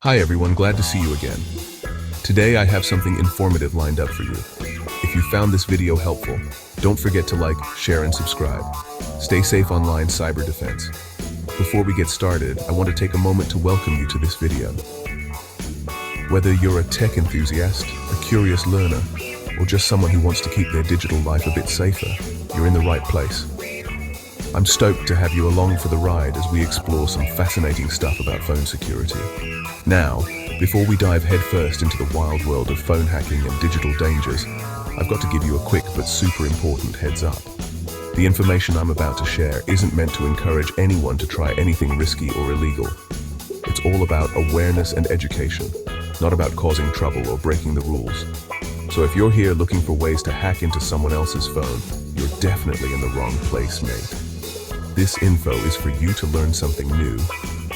Hi everyone, glad to see you again. Today I have something informative lined up for you. If you found this video helpful, don't forget to like, share, and subscribe. Stay safe online, cyber defense. Before we get started, I want to take a moment to welcome you to this video. Whether you're a tech enthusiast, a curious learner, or just someone who wants to keep their digital life a bit safer, you're in the right place. I'm stoked to have you along for the ride as we explore some fascinating stuff about phone security. Now, before we dive headfirst into the wild world of phone hacking and digital dangers, I've got to give you a quick but super important heads up. The information I'm about to share isn't meant to encourage anyone to try anything risky or illegal. It's all about awareness and education, not about causing trouble or breaking the rules. So if you're here looking for ways to hack into someone else's phone, you're definitely in the wrong place, mate. This info is for you to learn something new,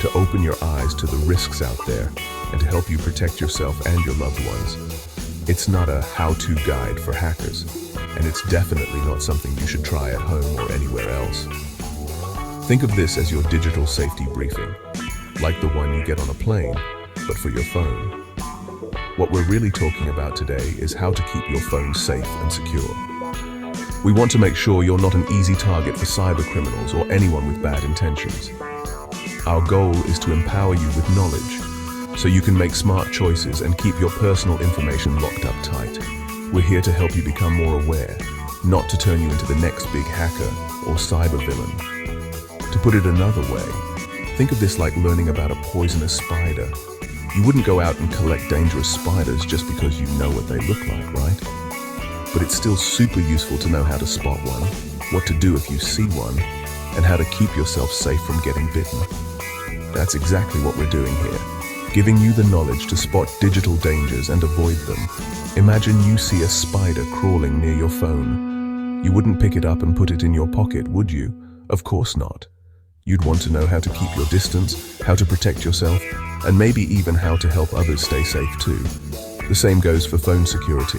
to open your eyes to the risks out there, and to help you protect yourself and your loved ones. It's not a how-to guide for hackers, and it's definitely not something you should try at home or anywhere else. Think of this as your digital safety briefing, like the one you get on a plane, but for your phone. What we're really talking about today is how to keep your phone safe and secure. We want to make sure you're not an easy target for cyber criminals or anyone with bad intentions. Our goal is to empower you with knowledge, so you can make smart choices and keep your personal information locked up tight. We're here to help you become more aware, not to turn you into the next big hacker or cyber villain. To put it another way, think of this like learning about a poisonous spider. You wouldn't go out and collect dangerous spiders just because you know what they look like, right? But it's still super useful to know how to spot one, what to do if you see one, and how to keep yourself safe from getting bitten. That's exactly what we're doing here, giving you the knowledge to spot digital dangers and avoid them. Imagine you see a spider crawling near your phone. You wouldn't pick it up and put it in your pocket, would you? Of course not. You'd want to know how to keep your distance, how to protect yourself, and maybe even how to help others stay safe too. The same goes for phone security.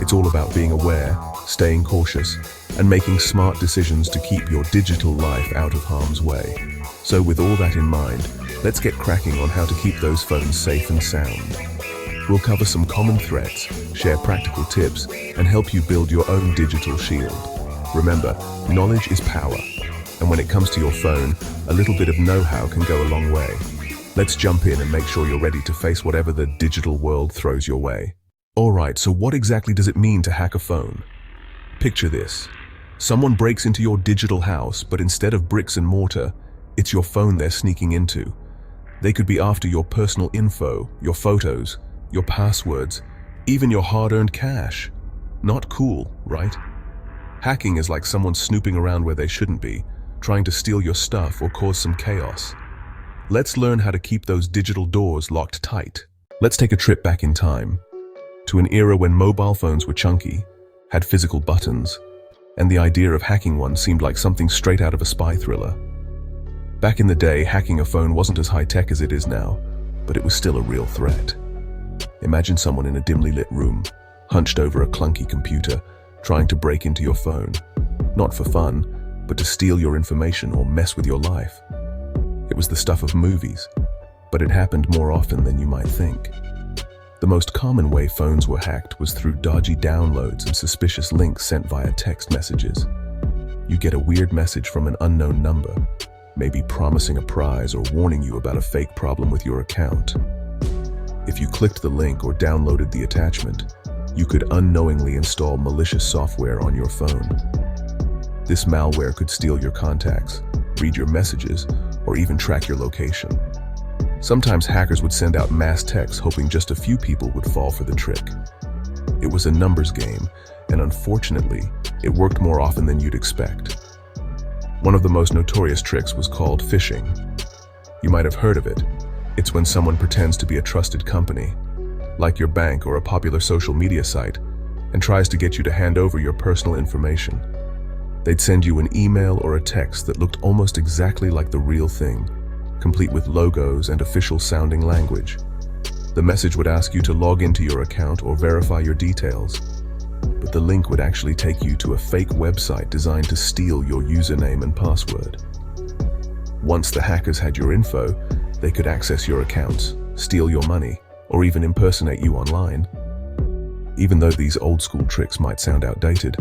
It's all about being aware, staying cautious, and making smart decisions to keep your digital life out of harm's way. So with all that in mind, let's get cracking on how to keep those phones safe and sound. We'll cover some common threats, share practical tips, and help you build your own digital shield. Remember, knowledge is power, and when it comes to your phone, a little bit of know-how can go a long way. Let's jump in and make sure you're ready to face whatever the digital world throws your way. Alright, so what exactly does it mean to hack a phone? Picture this. Someone breaks into your digital house, but instead of bricks and mortar, it's your phone they're sneaking into. They could be after your personal info, your photos, your passwords, even your hard-earned cash. Not cool, right? Hacking is like someone snooping around where they shouldn't be, trying to steal your stuff or cause some chaos. Let's learn how to keep those digital doors locked tight. Let's take a trip back in time, to an era when mobile phones were chunky, had physical buttons, and the idea of hacking one seemed like something straight out of a spy thriller. Back in the day, hacking a phone wasn't as high-tech as it is now, but it was still a real threat. Imagine someone in a dimly lit room, hunched over a clunky computer, trying to break into your phone. Not for fun, but to steal your information or mess with your life. It was the stuff of movies, but it happened more often than you might think. The most common way phones were hacked was through dodgy downloads and suspicious links sent via text messages. You get a weird message from an unknown number, maybe promising a prize or warning you about a fake problem with your account. If you clicked the link or downloaded the attachment, you could unknowingly install malicious software on your phone. This malware could steal your contacts, read your messages, or even track your location. Sometimes hackers would send out mass texts hoping just a few people would fall for the trick. It was a numbers game, and unfortunately, it worked more often than you'd expect. One of the most notorious tricks was called phishing. You might have heard of it. It's when someone pretends to be a trusted company, like your bank or a popular social media site, and tries to get you to hand over your personal information. They'd send you an email or a text that looked almost exactly like the real thing, complete with logos and official-sounding language. The message would ask you to log into your account or verify your details, but the link would actually take you to a fake website designed to steal your username and password. Once the hackers had your info, they could access your accounts, steal your money, or even impersonate you online. Even though these old-school tricks might sound outdated,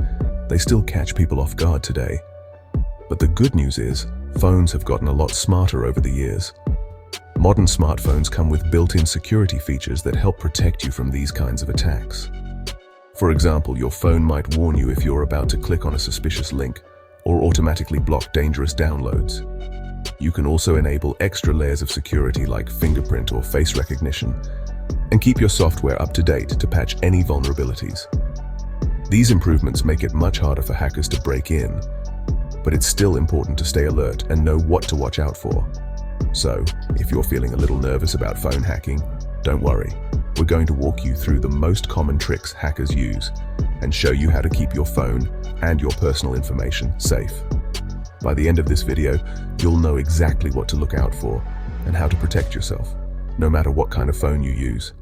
they still catch people off guard today. But the good news is, phones have gotten a lot smarter over the years. Modern smartphones come with built-in security features that help protect you from these kinds of attacks. For example, your phone might warn you if you're about to click on a suspicious link, or automatically block dangerous downloads. You can also enable extra layers of security like fingerprint or face recognition, and keep your software up to date to patch any vulnerabilities. These improvements make it much harder for hackers to break in, but it's still important to stay alert and know what to watch out for. So, if you're feeling a little nervous about phone hacking, don't worry. We're going to walk you through the most common tricks hackers use and show you how to keep your phone and your personal information safe. By the end of this video, you'll know exactly what to look out for and how to protect yourself, no matter what kind of phone you use.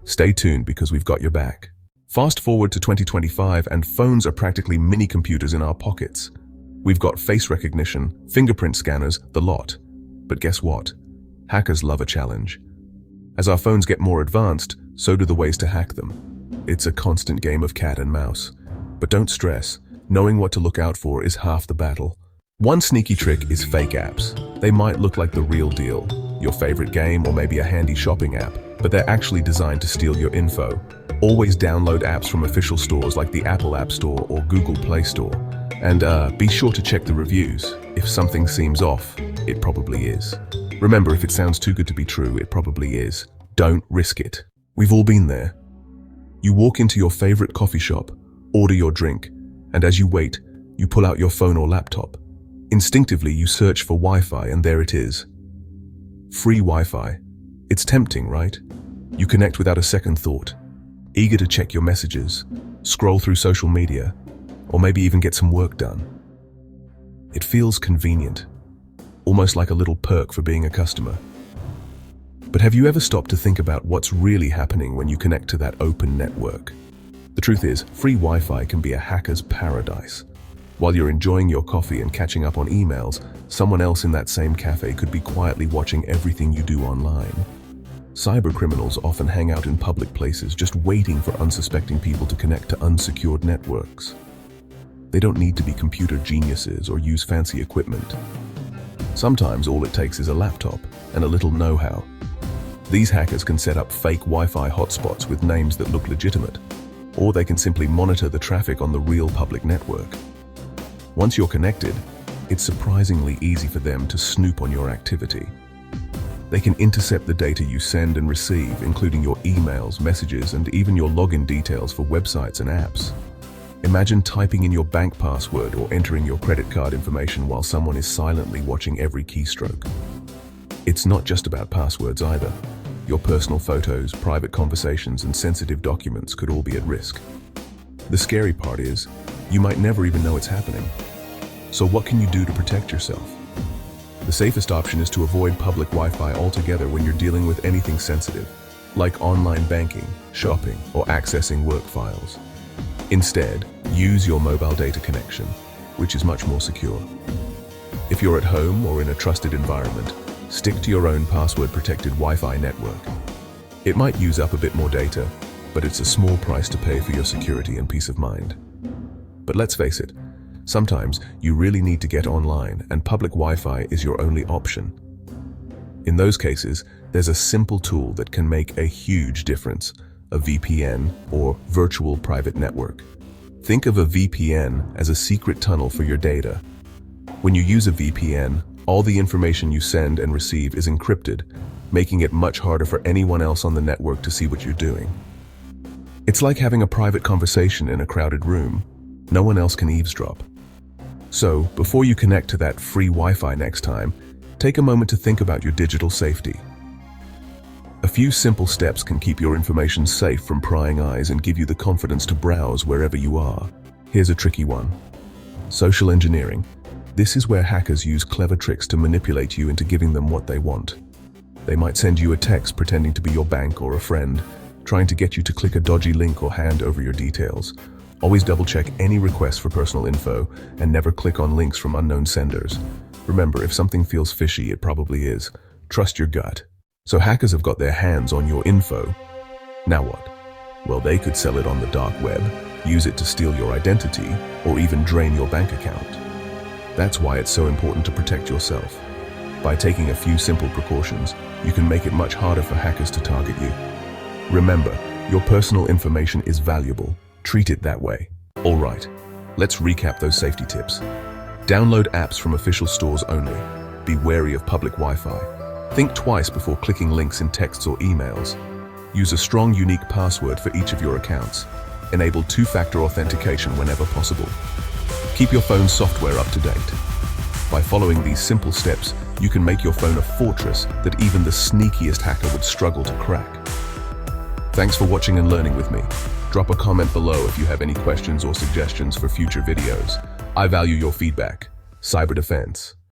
Stay tuned because we've got your back. Fast forward to 2025 and phones are practically mini computers in our pockets. We've got face recognition, fingerprint scanners, the lot. But guess what? Hackers love a challenge. As our phones get more advanced, so do the ways to hack them. It's a constant game of cat and mouse. But don't stress, knowing what to look out for is half the battle. One sneaky trick is fake apps. They might look like the real deal, your favorite game or maybe a handy shopping app, but they're actually designed to steal your info. Always download apps from official stores like the Apple App Store or Google Play Store. And be sure to check the reviews. If something seems off, it probably is. Remember, if it sounds too good to be true, it probably is. Don't risk it. We've all been there. You walk into your favorite coffee shop, order your drink, and as you wait, you pull out your phone or laptop. Instinctively, you search for Wi-Fi, and there it is. Free Wi-Fi. It's tempting, right? You connect without a second thought, eager to check your messages, scroll through social media, or maybe even get some work done. It feels convenient, almost like a little perk for being a customer. But have you ever stopped to think about what's really happening when you connect to that open network? The truth is, free Wi-Fi can be a hacker's paradise. While you're enjoying your coffee and catching up on emails, someone else in that same cafe could be quietly watching everything you do online. Cybercriminals often hang out in public places just waiting for unsuspecting people to connect to unsecured networks. They don't need to be computer geniuses or use fancy equipment. Sometimes all it takes is a laptop and a little know-how. These hackers can set up fake Wi-Fi hotspots with names that look legitimate, or they can simply monitor the traffic on the real public network. Once you're connected, it's surprisingly easy for them to snoop on your activity. They can intercept the data you send and receive, including your emails, messages, and even your login details for websites and apps. Imagine typing in your bank password or entering your credit card information while someone is silently watching every keystroke. It's not just about passwords either. Your personal photos, private conversations, and sensitive documents could all be at risk. The scary part is, you might never even know it's happening. So what can you do to protect yourself? The safest option is to avoid public Wi-Fi altogether when you're dealing with anything sensitive, like online banking, shopping, or accessing work files. Instead, use your mobile data connection, which is much more secure. If you're at home or in a trusted environment, stick to your own password-protected Wi-Fi network. It might use up a bit more data, but it's a small price to pay for your security and peace of mind. But let's face it, sometimes you really need to get online and public Wi-Fi is your only option. In those cases, there's a simple tool that can make a huge difference: a VPN, or virtual private network. Think of a VPN as a secret tunnel for your data. When you use a VPN, all the information you send and receive is encrypted, making it much harder for anyone else on the network to see what you're doing. It's like having a private conversation in a crowded room. No one else can eavesdrop. So, before you connect to that free Wi-Fi next time, take a moment to think about your digital safety. A few simple steps can keep your information safe from prying eyes and give you the confidence to browse wherever you are. Here's a tricky one. Social engineering. This is where hackers use clever tricks to manipulate you into giving them what they want. They might send you a text pretending to be your bank or a friend, trying to get you to click a dodgy link or hand over your details. Always double-check any requests for personal info and never click on links from unknown senders. Remember, if something feels fishy, it probably is. Trust your gut. So hackers have got their hands on your info. Now what? Well, they could sell it on the dark web, use it to steal your identity, or even drain your bank account. That's why it's so important to protect yourself. By taking a few simple precautions, you can make it much harder for hackers to target you. Remember, your personal information is valuable. Treat it that way. All right, let's recap those safety tips. Download apps from official stores only. Be wary of public Wi-Fi. Think twice before clicking links in texts or emails. Use a strong, unique password for each of your accounts. Enable two-factor authentication whenever possible. Keep your phone's software up to date. By following these simple steps, you can make your phone a fortress that even the sneakiest hacker would struggle to crack. Thanks for watching and learning with me. Drop a comment below if you have any questions or suggestions for future videos. I value your feedback. Cyber Defense.